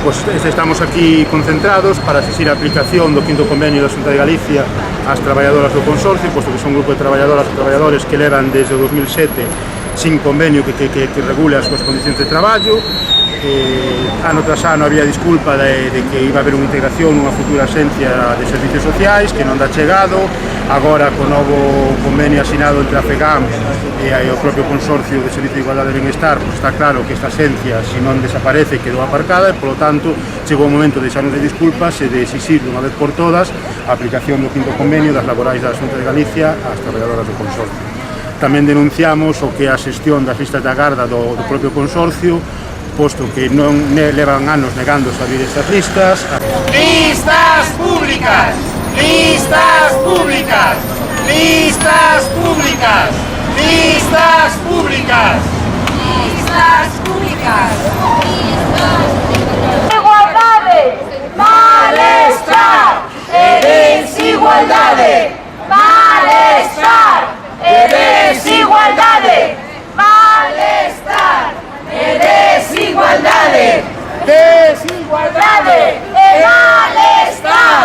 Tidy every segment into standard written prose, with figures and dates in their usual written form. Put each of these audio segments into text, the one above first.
Pois estamos aquí concentrados para asistir á aplicación do quinto convenio da Xunta de Galicia ás traballadoras do consorcio, posto que son un grupo de traballadoras e traballadores que levan desde o 2007 sin convenio que regule as súas condicións de traballo. Ano tras ano había disculpa de que iba a haber unha integración nunha futura axencia de servicios sociais que non dá chegado. Agora, co novo convenio asinado entre a FEGAM e o propio Consorcio de Servicio de Igualdade e Benestar, pues está claro que esta axencia, se non desaparece, quedou aparcada e, polo tanto, chegou o momento de deixarnos de disculpas e de exixir, dunha vez por todas, a aplicación do quinto convenio das laborais da Xunta de Galicia ás traballadoras do Consorcio. Tamén denunciamos o que a xestión das listas de agarda do propio Consorcio, posto que non levan anos negándose a abrir estas listas. ¡Listas públicas! ¡Listas públicas! ¡Listas públicas! ¡Listas públicas! ¡Listas públicas! ¡Igualdade! ¡Malestar! ¡E desigualdade! ¡Malestar! ¡E desigualdade! ¡Malestar! ¡E desigualdade! ¡Desigualdade! ¡E malestar!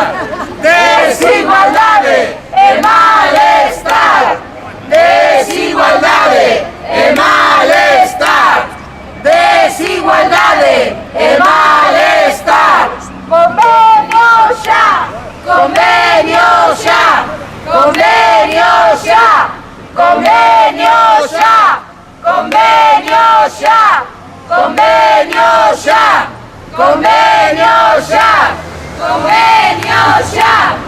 ¡Desigualdade! ¡E malestar! ¡Desigualdade! ¡E malestar! ¡Desigualdade! ¡E malestar! ¡Convenio xa! ¡Convenio xa! ¡Convenio xa! ¡Convenio xa! ¡Convenio xa! ¡Convenio xa! ¡Convenio xa! ¡Convenio xa!